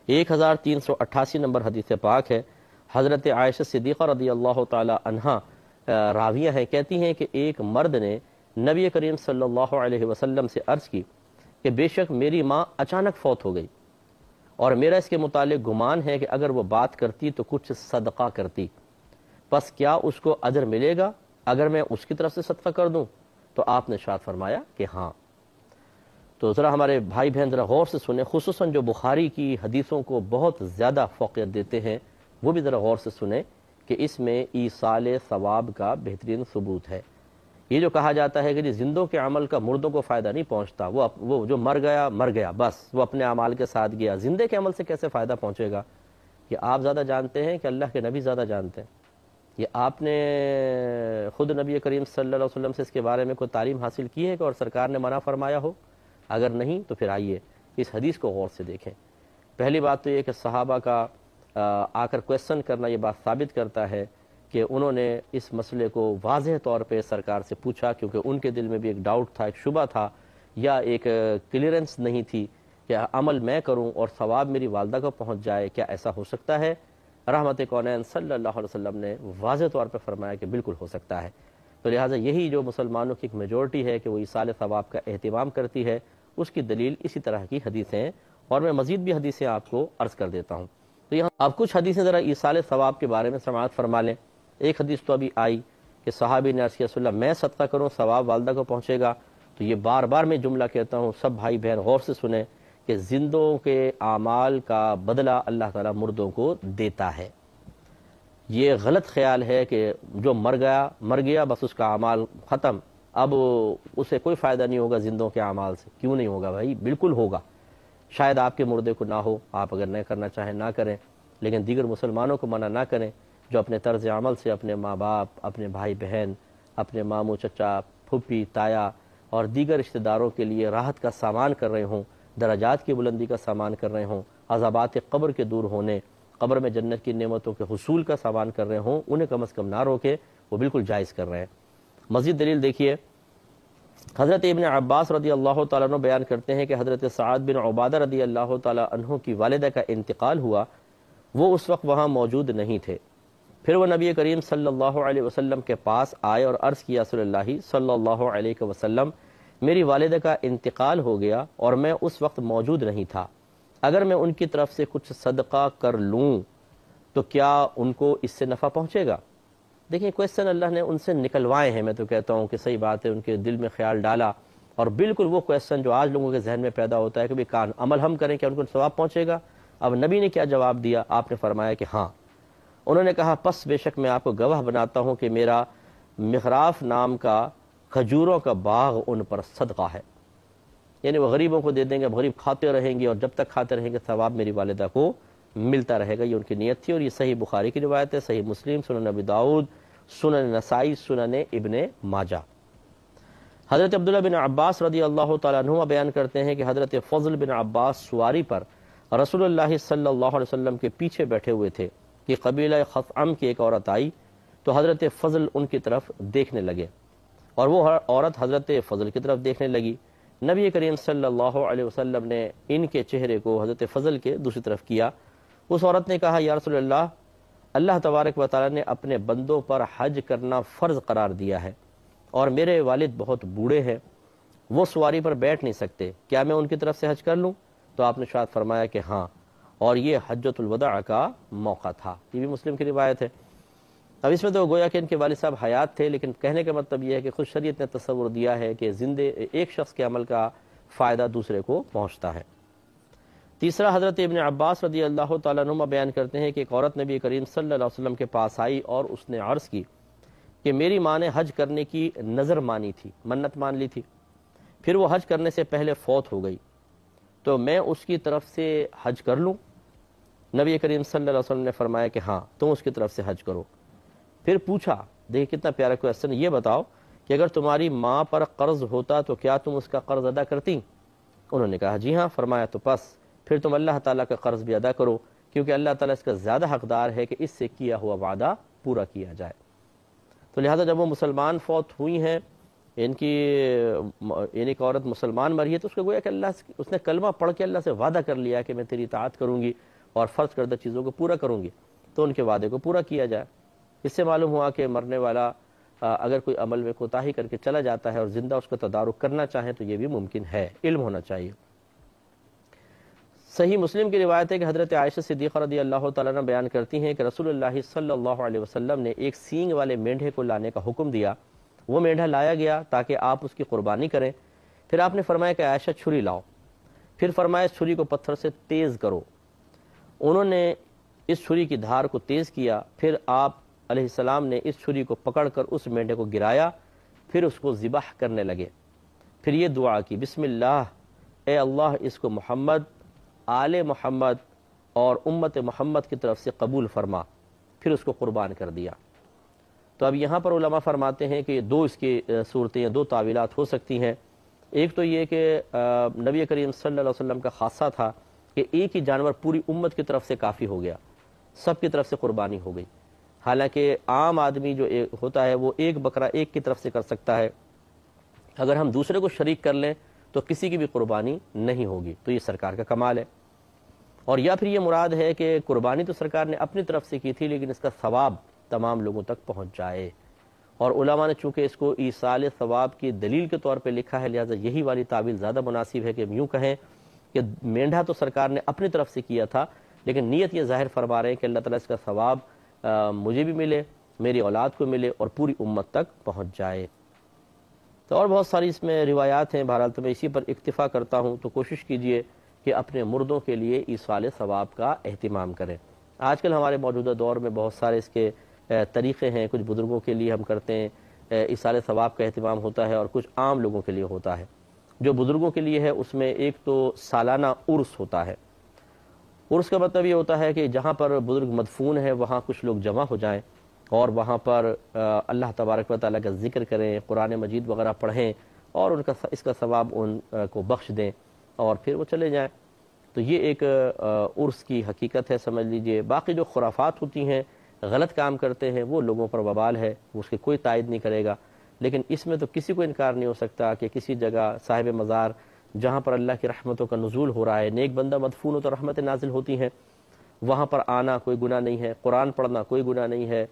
1388 number حدیث پاک ہے، حضرت عائشہ صدیقہ رضی اللہ تعالی عنہا راویہ ہیں، کہتی ہیں کہ ایک مرد نے نبی کریم صلی اللہ علیہ وسلم سے عرض کی کہ بے شک میری ماں اچانک فوت ہو گئی، اور میرا اس کے متعلق گمان ہے کہ اگر وہ بات کرتی تو کچھ صدقہ کرتی، پس کیا اس کو اجر ملے گا اگر میں اس کی طرف سے صدقہ کر دوں؟ تو آپ نے ارشاد فرمایا کہ ہاں۔ تو ذرا ہمارے بھائی بہن ذرا غور سے سنیں، خصوصاً جو بخاری کی حدیثوں کو بہت زیادہ فوقیت دیتے ہیں وہ بھی ذرا غور سے سنیں کہ اس میں ایصال ثواب کا بہترین ثبوت ہے۔ یہ جو کہا جاتا ہے کہ جی زندوں کے عمل کا مردوں کو فائدہ نہیں پہنچتا، وہ جو مر گیا بس وہ اپنے اعمال کے ساتھ گیا، زندے کے عمل سے کیسے فائدہ پہنچے گا؟ یہ آپ زیادہ جانتے ہیں کہ اللہ کے نبی زیادہ جانتے ہیں؟ یہ آپ نے خود نبی کریم صلی اللہ علیہ وسلم سے اس کے بارے میں کوئی تعلیم حاصل کی ہے کہ اور سرکار نے منع فرمایا ہو؟ اگر نہیں تو پھر آئیے اس حدیث کو غور سے دیکھیں۔ پہلی بات تو یہ کہ صحابہ کا آ کر کویسچن کرنا یہ بات ثابت کرتا ہے کہ انہوں نے اس مسئلے کو واضح طور پہ سرکار سے پوچھا، کیونکہ ان کے دل میں بھی ایک ڈاؤٹ تھا، ایک شبہ تھا، یا ایک کلیئرنس نہیں تھی کہ عمل میں کروں اور ثواب میری والدہ کو پہنچ جائے، کیا ایسا ہو سکتا ہے؟ رحمت کونین صلی اللہ علیہ وسلم نے واضح طور پہ فرمایا کہ بالکل ہو سکتا ہے۔ تو لہٰذا یہی جو مسلمانوں کی ایک میجورٹی ہے کہ وہ ایصال ثواب کا اہتمام کرتی ہے، اس کی دلیل اسی طرح کی حدیثیں ہیں، اور میں مزید بھی حدیثیں آپ کو عرض کر دیتا ہوں۔ تو یہاں آپ کچھ حدیثیں ذرا ایصال ثواب کے بارے میں سماعت فرما لیں۔ ایک حدیث تو ابھی آئی کہ صحابی نے عرض کیا رسول اللہ میں صدقہ کروں ثواب والدہ کو پہنچے گا؟ تو یہ بار بار میں جملہ کہتا ہوں، سب بھائی بہن غور سے سنیں کہ زندوں کے اعمال کا بدلہ اللہ تعالیٰ مردوں کو دیتا ہے۔ یہ غلط خیال ہے کہ جو مر گیا بس اس کا اعمال ختم، اب اسے کوئی فائدہ نہیں ہوگا زندوں کے اعمال سے۔ کیوں نہیں ہوگا بھائی؟ بالکل ہوگا۔ شاید آپ کے مردے کو نہ ہو، آپ اگر نہ کرنا چاہیں نہ کریں، لیکن دیگر مسلمانوں کو منع نہ کریں جو اپنے طرز عمل سے اپنے ماں باپ، اپنے بھائی بہن، اپنے ماموں چچا، پھپھی تایا اور دیگر رشتہ داروں کے لیے راحت کا سامان کر رہے ہوں، درجات کی بلندی کا سامان کر رہے ہوں، عذابات قبر کے دور ہونے، قبر میں جنت کی نعمتوں کے حصول کا سامان کر رہے ہوں، انہیں کم از کم نہ روکے، وہ بالکل جائز کر رہے ہیں۔ مزید دلیل دیکھیے، حضرت ابن عباس رضی اللہ تعالیٰ عنہ بیان کرتے ہیں کہ حضرت سعد بن عبادہ رضی اللہ تعالیٰ عنہ کی والدہ کا انتقال ہوا، وہ اس وقت وہاں موجود نہیں تھے۔ پھر وہ نبی کریم صلی اللہ علیہ وسلم کے پاس آئے اور عرض کیا صلی اللہ صلی اللہ علیہ وسلم میری والدہ کا انتقال ہو گیا اور میں اس وقت موجود نہیں تھا، اگر میں ان کی طرف سے کچھ صدقہ کر لوں تو کیا ان کو اس سے نفع پہنچے گا؟ دیکھیں کویسچن اللہ نے ان سے نکلوائے ہیں، میں تو کہتا ہوں کہ صحیح بات ہے، ان کے دل میں خیال ڈالا، اور بالکل وہ کویسچن جو آج لوگوں کے ذہن میں پیدا ہوتا ہے کہ بھی کان عمل ہم کریں کیا ان کو ثواب پہنچے گا؟ اب نبی نے کیا جواب دیا؟ آپ نے فرمایا کہ ہاں۔ انہوں نے کہا پس بے شک میں آپ کو گواہ بناتا ہوں کہ میرا مغراف نام کا کھجوروں کا باغ ان پر صدقہ ہے، یعنی وہ غریبوں کو دے دیں گے، غریب کھاتے رہیں گے، اور جب تک کھاتے رہیں گے ثواب میری والدہ کو ملتا رہے گا۔ یہ ان کی نیت تھی، اور یہ صحیح بخاری کی روایت ہے، صحیح مسلم، سنن ابی داؤد، سنن نسائی، سنن ابن ماجہ۔ حضرت عبداللہ بن عباس رضی اللہ تعالیٰ عنہ بیان کرتے ہیں کہ حضرت فضل بن عباس سواری پر رسول اللہ صلی اللہ علیہ وسلم کے پیچھے بیٹھے ہوئے تھے کہ قبیلہ خثعم کی ایک عورت آئی تو حضرت فضل ان کی طرف دیکھنے لگے، اور وہ عورت حضرت فضل کی طرف دیکھنے لگی۔ نبی کریم صلی اللہ علیہ وسلم نے ان کے چہرے کو حضرت فضل کے دوسری طرف کیا۔ اس عورت نے کہا یا رسول اللہ، اللہ تبارک و تعالیٰ نے اپنے بندوں پر حج کرنا فرض قرار دیا ہے، اور میرے والد بہت بوڑھے ہیں، وہ سواری پر بیٹھ نہیں سکتے، کیا میں ان کی طرف سے حج کر لوں؟ تو آپ نے ارشاد فرمایا کہ ہاں، اور یہ حجۃ الوداع کا موقع تھا۔ یہ بھی مسلم کی روایت ہے۔ اب اس میں تو گویا کہ ان کے والد صاحب حیات تھے، لیکن کہنے کا مطلب یہ ہے کہ خود شریعت نے تصور دیا ہے کہ زندے ایک شخص کے عمل کا فائدہ دوسرے کو پہنچتا ہے۔ تیسرا، حضرت ابن عباس رضی اللہ تعالیٰ عنہ بیان کرتے ہیں کہ ایک عورت نبی کریم صلی اللہ علیہ وسلم کے پاس آئی اور اس نے عرض کی کہ میری ماں نے حج کرنے کی نظر مانی تھی، منت مان لی تھی، پھر وہ حج کرنے سے پہلے فوت ہو گئی، تو میں اس کی طرف سے حج کر لوں؟ نبی کریم صلی اللہ علیہ وسلم نے فرمایا کہ ہاں، تم اس کی طرف سے حج کرو۔ پھر پوچھا، دیکھیں کتنا پیارا کویسچن، یہ بتاؤ کہ اگر تمہاری ماں پر قرض ہوتا تو کیا تم اس کا قرض ادا کرتی؟ انہوں نے کہا جی ہاں۔ فرمایا تو پس پھر تم اللہ تعالیٰ کا قرض بھی ادا کرو، کیونکہ اللہ تعالیٰ اس کا زیادہ حقدار ہے کہ اس سے کیا ہوا وعدہ پورا کیا جائے۔ تو لہٰذا جب وہ مسلمان فوت ہوئی ہیں ان کی یعنی ایک عورت مسلمان مری ہے تو اس کو گویا کہ اس نے کلمہ پڑھ کے اللہ سے وعدہ کر لیا کہ میں تیری اطاعت کروں گی اور فرض کردہ چیزوں کو پورا کروں گی، تو ان کے وعدے کو پورا کیا جائے۔ اس سے معلوم ہوا کہ مرنے والا اگر کوئی عمل میں کوتاہی کر کے چلا جاتا ہے اور زندہ اس کو تدارک کرنا چاہیں تو یہ بھی ممکن ہے، علم ہونا چاہیے۔ صحیح مسلم کی روایت ہے کہ حضرت عائشہ صدیقہ رضی اللہ تعالیٰ عنہ بیان کرتی ہیں کہ رسول اللہ صلی اللہ علیہ وسلم نے ایک سینگ والے مینڈھے کو لانے کا حکم دیا، وہ مینڈھا لایا گیا تاکہ آپ اس کی قربانی کریں۔ پھر آپ نے فرمایا کہ عائشہ چھری لاؤ، پھر فرمایا اس چھری کو پتھر سے تیز کرو۔ انہوں نے اس چھری کی دھار کو تیز کیا، پھر آپ علیہ السلام نے اس چھری کو پکڑ کر اس مینڈھے کو گرایا، پھر اس کو ذبح کرنے لگے، پھر یہ دعا کی، بسم اللہ، اے اللہ اس کو محمد، آل محمد اور امت محمد کی طرف سے قبول فرما، پھر اس کو قربان کر دیا۔ تو اب یہاں پر علماء فرماتے ہیں کہ دو اس کی صورتیں، دو تعویلات ہو سکتی ہیں۔ ایک تو یہ کہ نبی کریم صلی اللہ علیہ وسلم کا خاصہ تھا کہ ایک ہی جانور پوری امت کی طرف سے کافی ہو گیا، سب کی طرف سے قربانی ہو گئی، حالانکہ عام آدمی جو ہوتا ہے وہ ایک بکرا ایک کی طرف سے کر سکتا ہے، اگر ہم دوسرے کو شریک کر لیں تو کسی کی بھی قربانی نہیں ہوگی، تو یہ سرکار کا کمال ہے۔ اور یا پھر یہ مراد ہے کہ قربانی تو سرکار نے اپنی طرف سے کی تھی لیکن اس کا ثواب تمام لوگوں تک پہنچ جائے، اور علماء نے چونکہ اس کو ایصال ثواب کی دلیل کے طور پہ لکھا ہے، لہذا یہی والی تعبیر زیادہ مناسب ہے کہ ہم یوں کہیں کہ مینڈھا تو سرکار نے اپنی طرف سے کیا تھا لیکن نیت یہ ظاہر فرما رہے ہیں کہ اللہ تعالیٰ اس کا ثواب مجھے بھی ملے، میری اولاد کو ملے اور پوری امت تک پہنچ جائے۔ تو اور بہت ساری اس میں روایات ہیں، بہرحال تو میں اسی پر اکتفا کرتا ہوں، تو کوشش کیجئے کہ اپنے مردوں کے لیے ایصال ثواب کا اہتمام کریں۔ آج کل ہمارے موجودہ دور میں بہت سارے اس کے طریقے ہیں، کچھ بزرگوں کے لیے ہم کرتے ہیں ایصال ثواب کا اہتمام ہوتا ہے اور کچھ عام لوگوں کے لیے ہوتا ہے۔ جو بزرگوں کے لیے ہے اس میں ایک تو سالانہ عرس ہوتا ہے۔ عرس کا مطلب یہ ہوتا ہے کہ جہاں پر بزرگ مدفون ہے وہاں کچھ لوگ جمع ہو جائیں اور وہاں پر اللہ تبارک و تعالیٰ کا ذکر کریں، قرآن مجید وغیرہ پڑھیں اور ان کا اس کا ثواب ان کو بخش دیں اور پھر وہ چلے جائیں۔ تو یہ ایک عرس کی حقیقت ہے، سمجھ لیجئے۔ باقی جو خرافات ہوتی ہیں، غلط کام کرتے ہیں، وہ لوگوں پر وبال ہے، اس کی کوئی تائید نہیں کرے گا، لیکن اس میں تو کسی کو انکار نہیں ہو سکتا کہ کسی جگہ صاحب مزار جہاں پر اللہ کی رحمتوں کا نزول ہو رہا ہے، نیک بندہ مدفون ہو تو رحمت نازل ہوتی ہیں، وہاں پر آنا کوئی گناہ نہیں ہے، قرآن پڑھنا کوئی گناہ نہیں ہے،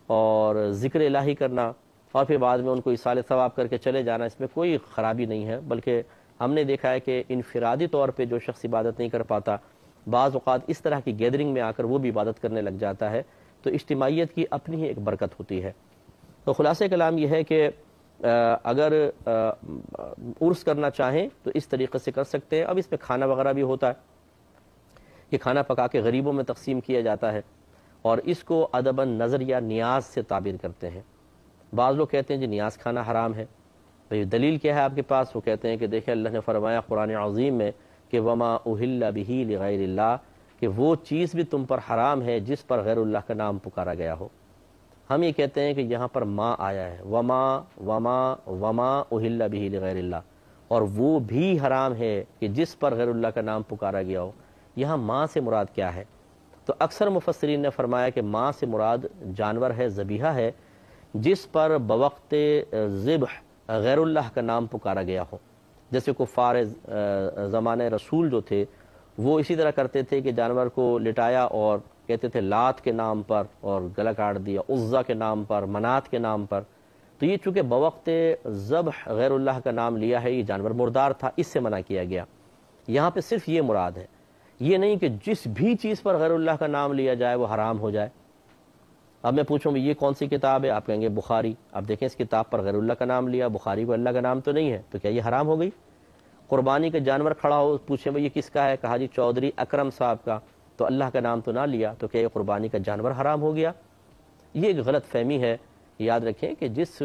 اور ذکر الہی کرنا اور پھر بعد میں ان کو ایصال ثواب کر کے چلے جانا، اس میں کوئی خرابی نہیں ہے۔ بلکہ ہم نے دیکھا ہے کہ انفرادی طور پہ جو شخص عبادت نہیں کر پاتا، بعض اوقات اس طرح کی گیدرنگ میں آ کر وہ بھی عبادت کرنے لگ جاتا ہے، تو اجتماعیت کی اپنی ہی ایک برکت ہوتی ہے۔ تو خلاصہ کلام یہ ہے کہ اگر عرس کرنا چاہیں تو اس طریقے سے کر سکتے ہیں۔ اب اس میں کھانا وغیرہ بھی ہوتا ہے کہ کھانا پکا کے غریبوں میں تقسیم کیا جاتا ہے، اور اس کو ادباً نظر یا نیاز سے تعبیر کرتے ہیں۔ بعض لوگ کہتے ہیں جی نیاز کھانا حرام ہے، بھئی دلیل کیا ہے آپ کے پاس؟ وہ کہتے ہیں کہ دیکھیں اللہ نے فرمایا قرآن عظیم میں کہ وما اہل بہ لغیر اللہ، کہ وہ چیز بھی تم پر حرام ہے جس پر غیر اللہ کا نام پکارا گیا ہو۔ ہم یہ کہتے ہیں کہ یہاں پر ما آیا ہے، وما وما وما اہل بہ لغیر اللہ، اور وہ بھی حرام ہے کہ جس پر غیر اللہ کا نام پکارا گیا ہو۔ یہاں ما سے مراد کیا ہے؟ تو اکثر مفسرین نے فرمایا کہ ما سے مراد جانور ہے، ذبیحہ ہے، جس پر بوقت ذبح غیر اللہ کا نام پکارا گیا ہو۔ جیسے کفار زمانہ رسول جو تھے وہ اسی طرح کرتے تھے کہ جانور کو لٹایا اور کہتے تھے لات کے نام پر اور گلا کاٹ دیا، عزا کے نام پر، منات کے نام پر۔ تو یہ چونکہ بوقت ذبح غیر اللہ کا نام لیا ہے، یہ جانور مردار تھا، اس سے منع کیا گیا۔ یہاں پہ صرف یہ مراد ہے، یہ نہیں کہ جس بھی چیز پر غیر اللہ کا نام لیا جائے وہ حرام ہو جائے۔ اب میں پوچھوں یہ کون سی کتاب ہے؟ آپ کہیں گے بخاری۔ اب دیکھیں اس کتاب پر غیر اللہ کا نام لیا، بخاری کو اللہ کا نام تو نہیں ہے، تو کیا یہ حرام ہو گئی؟ قربانی کا جانور کھڑا ہو، پوچھیں یہ کس کا ہے؟ کہا جی چودھری اکرم صاحب کا، تو اللہ کا نام تو نہ لیا، تو کیا یہ قربانی کا جانور حرام ہو گیا؟ یہ ایک غلط فہمی ہے۔ یاد رکھیں کہ جس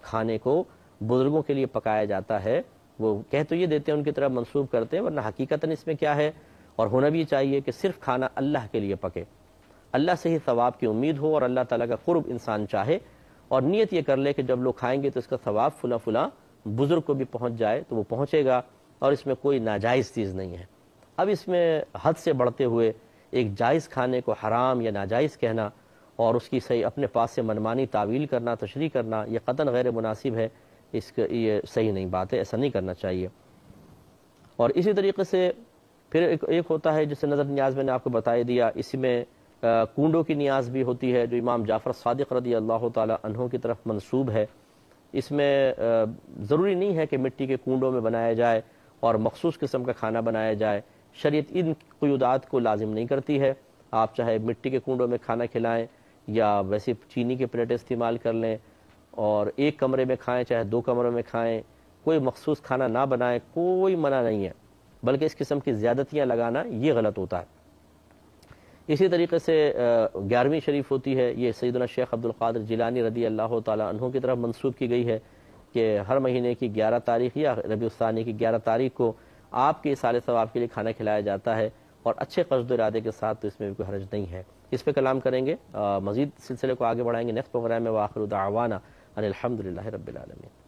کھانے کو بزرگوں کے لیے پکایا جاتا ہے وہ کہہ تو یہ دیتے ہیں، ان کی طرف منسوب کرتے ہیں، ورنہ حقیقتاً اس میں کیا ہے؟ اور ہونا بھی چاہیے کہ صرف کھانا اللہ کے لیے پکے، اللہ سے ہی ثواب کی امید ہو اور اللہ تعالیٰ کا قرب انسان چاہے، اور نیت یہ کر لے کہ جب لوگ کھائیں گے تو اس کا ثواب فلاں فلاں بزرگ کو بھی پہنچ جائے تو وہ پہنچے گا، اور اس میں کوئی ناجائز چیز نہیں ہے۔ اب اس میں حد سے بڑھتے ہوئے ایک جائز کھانے کو حرام یا ناجائز کہنا اور اس کی صحیح اپنے پاس سے منمانی تعویل کرنا، تشریح کرنا، یہ قطعاً غیر مناسب ہے۔ یہ صحیح نہیں بات ہے، ایسا نہیں کرنا چاہیے۔ اور اسی طریقے سے پھر ایک ہوتا ہے جسے نظر نیاز میں نے آپ کو بتائی دیا، اسی میں کنڈوں کی نیاز بھی ہوتی ہے جو امام جعفر صادق رضی اللہ تعالی عنہ کی طرف منسوب ہے۔ اس میں ضروری نہیں ہے کہ مٹی کے کنڈوں میں بنایا جائے اور مخصوص قسم کا کھانا بنایا جائے، شریعت ان قیودات کو لازم نہیں کرتی ہے۔ آپ چاہے مٹی کے کنڈوں میں کھانا کھلائیں یا ویسے چینی کے پلیٹیں استعمال کر لیں اور ایک کمرے میں کھائیں چاہے 2 کمروں میں کھائیں، کوئی مخصوص کھانا نہ بنائیں، کوئی منع نہیں ہے، بلکہ اس قسم کی زیادتیاں لگانا یہ غلط ہوتا ہے۔ اسی طریقے سے 11ویں شریف ہوتی ہے، یہ سیدنا شیخ عبد القادر جیلانی رضی اللہ تعالی عنہ کی طرف منسوب کی گئی ہے کہ ہر مہینے کی 11 تاریخ یا ربیع الثانی کی 11 تاریخ کو آپ کے اصالِ ثواب کے لیے کھانا کھلایا جاتا ہے، اور اچھے قصد و ارادے کے ساتھ، تو اس میں بھی کوئی حرج نہیں ہے۔ اس پہ کلام کریں گے، مزید سلسلے کو آگے بڑھائیں گے نیکسٹ پروگرام میں۔ وآخر دعوانا ان الحمد للہ رب العالمین۔